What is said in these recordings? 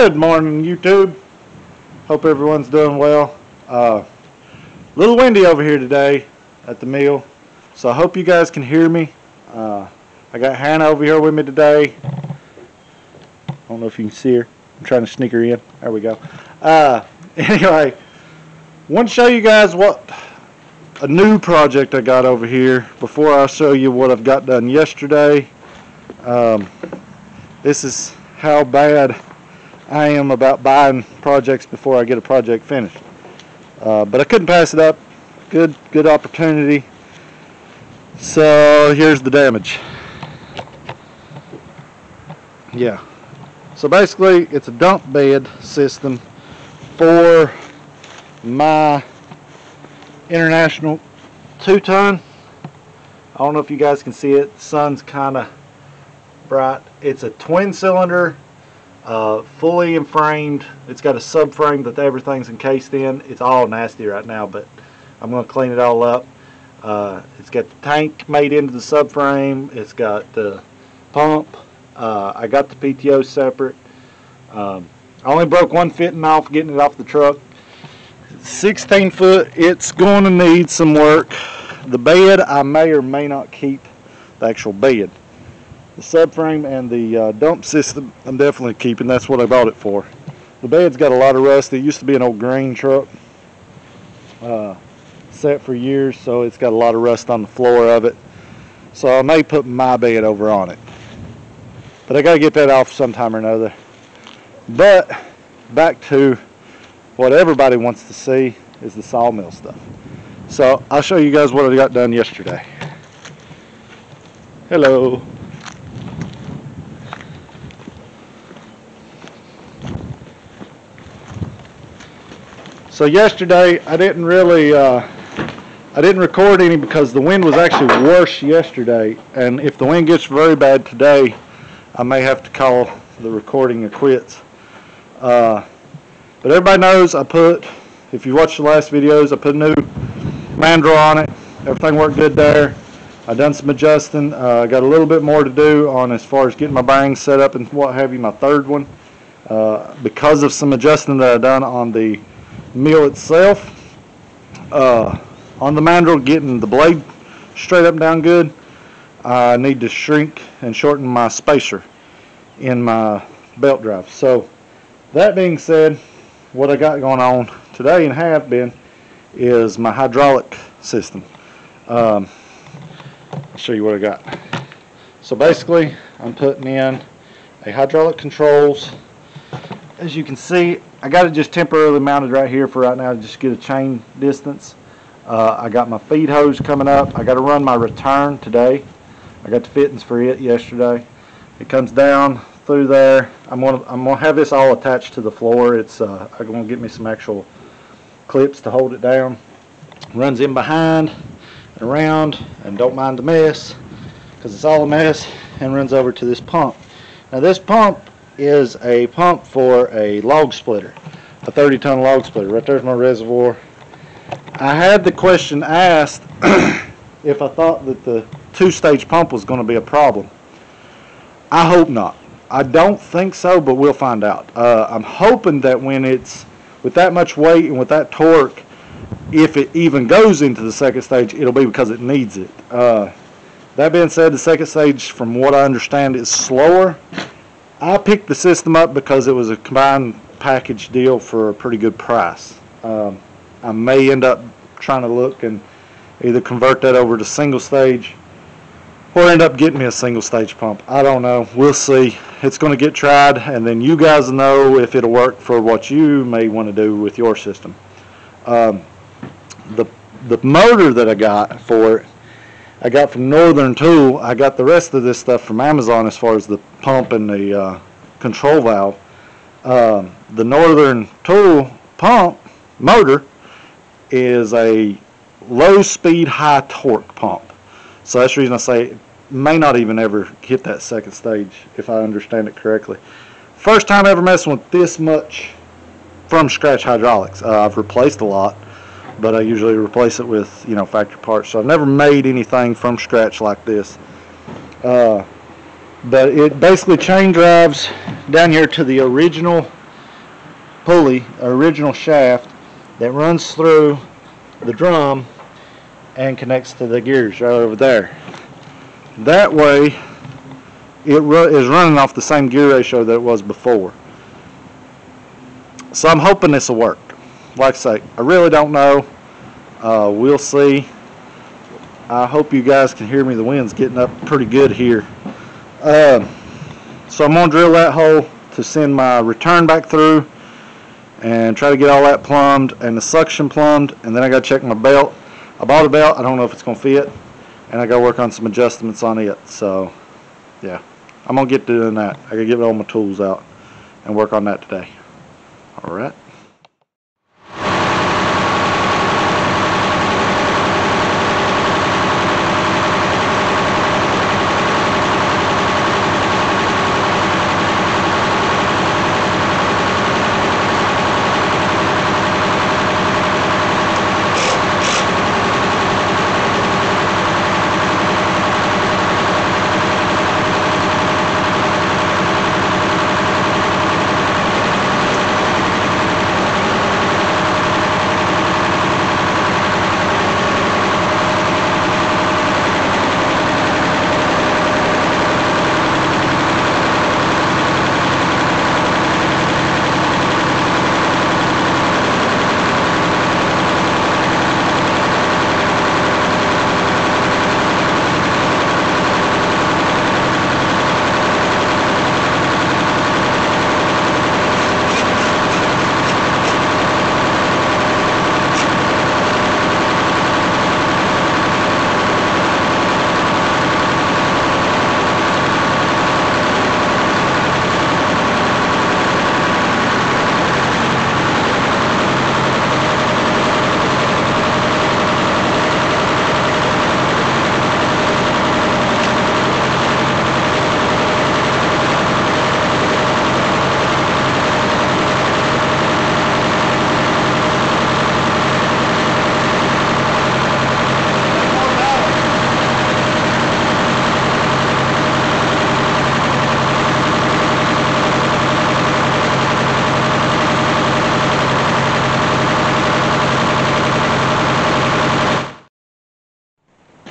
Good morning, YouTube. Hope everyone's doing well. Little windy over here today at the mill, so I hope you guys can hear me. I got Hannah over here with me today. I don't know if you can see her. I'm trying to sneak her in. There we go. Anyway, want to show you guys what a new project I got over here before I show you what I've got done yesterday. This is how bad I am about buying projects before I get a project finished. But I couldn't pass it up. Good opportunity. So here's the damage. Yeah. So basically it's a dump bed system for my International 2-ton. I don't know if you guys can see it. The sun's kind of bright. It's a twin cylinder, fully framed. It's got a subframe that everything's encased in. It's all nasty right now, but I'm going to clean it all up. It's got the tank made into the subframe. It's got the pump. I got the PTO separate. I only broke one fitting off getting it off the truck. 16 foot. It's going to need some work. The bed I may or may not keep the actual bed. The subframe and the dump system I'm definitely keeping. That's what I bought it for. The bed's got a lot of rust. It used to be an old grain truck, set for years, so it's got a lot of rust on the floor of it. So I may put my bed over on it, but I got to get that off sometime or another. But back to what everybody wants to see is the sawmill stuff. So I'll show you guys what I got done yesterday. Hello. So yesterday I didn't record any because the wind was actually worse yesterday, and if the wind gets very bad today I may have to call the recording a quits. But everybody knows if you watched the last videos, I put a new mandrel on it. Everything worked good there. I done some adjusting. I got a little bit more to do on as far as getting my bearings set up and what have you, my third one, because of some adjusting that I done on the mill itself. On the mandrel, getting the blade straight up and down good, I need to shrink and shorten my spacer in my belt drive. So that being said, what I got going on today and have been is my hydraulic system. I'll show you what I got. So basically I'm putting in a hydraulic controls. As you can see, I got it just temporarily mounted right here for right now to just get a chain distance. I got my feed hose coming up. I got to run my return today. I got the fittings for it yesterday. It comes down through there. I'm gonna have this all attached to the floor. It's I'm gonna get me some actual clips to hold it down. Runs in behind and around, and don't mind the mess because it's all a mess, and runs over to this pump. Now this pump is a pump for a log splitter, a 30-ton log splitter. Right there's my reservoir. I had the question asked if I thought that the 2-stage pump was going to be a problem. I hope not. I don't think so, but we'll find out. I'm hoping that when it's with that much weight and with that torque, if it even goes into the second stage, it'll be because it needs it. That being said, the second stage, from what I understand, is slower. I picked the system up because it was a combined package deal for a pretty good price. I may end up trying to look and either convert that over to single stage or end up getting me a single stage pump. I don't know. We'll see. It's going to get tried, and then you guys know if it'll work for what you may want to do with your system. The motor that I got for it, I got from Northern Tool. I got the rest of this stuff from Amazon as far as the pump and the control valve. The Northern Tool pump motor is a low speed, high torque pump. So that's the reason I say it may not even ever hit that second stage, if I understand it correctly. First time ever messing with this much from scratch hydraulics. I've replaced a lot, but I usually replace it with, factory parts. So I've never made anything from scratch like this. But it basically chain drives down here to the original pulley, original shaft that runs through the drum and connects to the gears right over there. That way it is running off the same gear ratio that it was before. So I'm hoping this will work. Like I say, I really don't know. We'll see. I hope you guys can hear me. The wind's getting up pretty good here. So I'm going to drill that hole to send my return back through and try to get all that plumbed and the suction plumbed, and then I got to check my belt. I bought a belt. I don't know if it's going to fit, and I got to work on some adjustments on it. So yeah, I'm going to get doing that. I got to get all my tools out and work on that today. All right.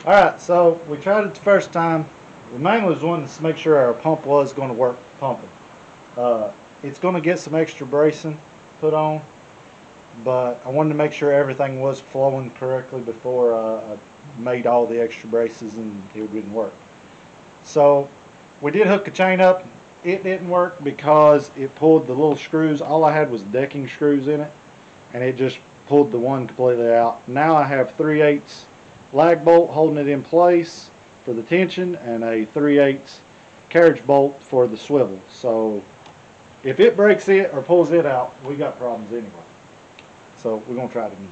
Alright, so we tried it the first time. We mainly was wanting to make sure our pump was going to work pumping. It's going to get some extra bracing put on, but I wanted to make sure everything was flowing correctly before I made all the extra braces and it didn't work. So we did hook the chain up. It didn't work because it pulled the little screws. All I had was decking screws in it, and it just pulled the one completely out. Now I have 3/8 lag bolt holding it in place for the tension and a 3/8 carriage bolt for the swivel. So if it breaks it or pulls it out, we got problems anyway. So we're going to try it again.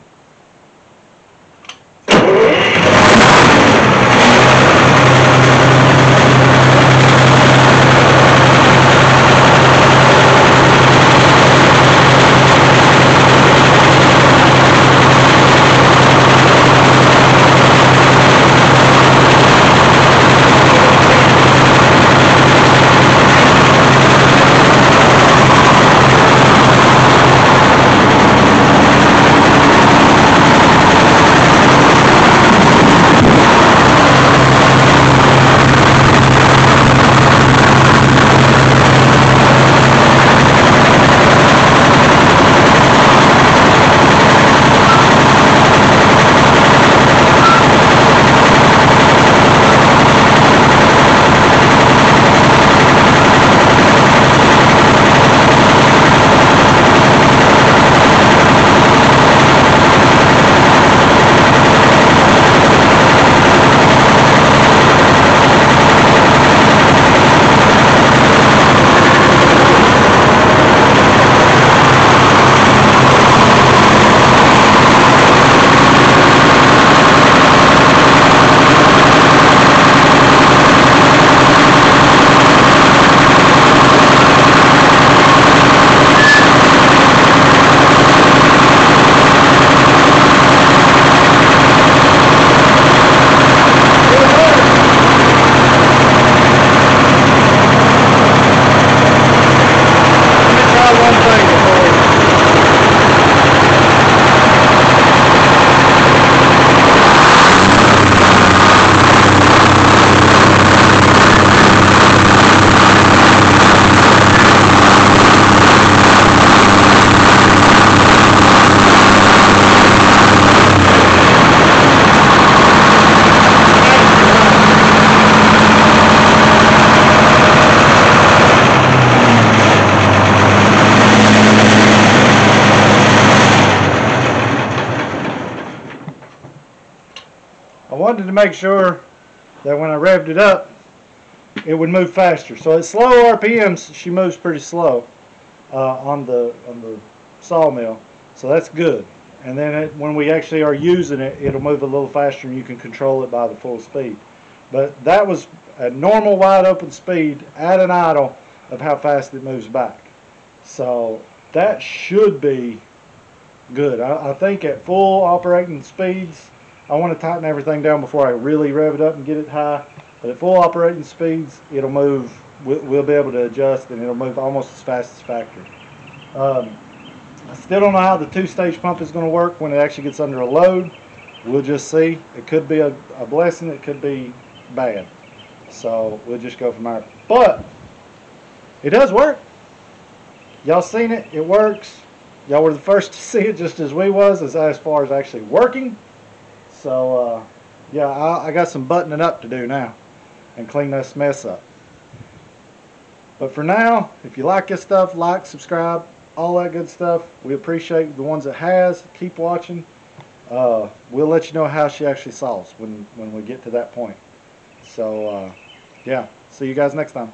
wanted to make sure that when I revved it up, it would move faster. So at slow RPMs, she moves pretty slow on the sawmill. So that's good. And then when we actually are using it, it'll move a little faster, and you can control it by the full speed. But that was at normal wide open speed at an idle of how fast it moves back. So that should be good. I think at full operating speeds, I want to tighten everything down before I really rev it up and get it high. But at full operating speeds, it'll move. We'll be able to adjust, and it'll move almost as fast as factory. I still don't know how the two-stage pump is going to work when it actually gets under a load. We'll just see. It could be a blessing. It could be bad. So we'll just go from there. But it does work. Y'all seen it. It works. Y'all were the first to see it, just as we was, as far as actually working. So yeah, I got some buttoning up to do now and clean this mess up. But for now, if you like this stuff, like, subscribe, all that good stuff. We appreciate the ones that has. Keep watching. We'll let you know how she actually saws when we get to that point. So yeah, see you guys next time.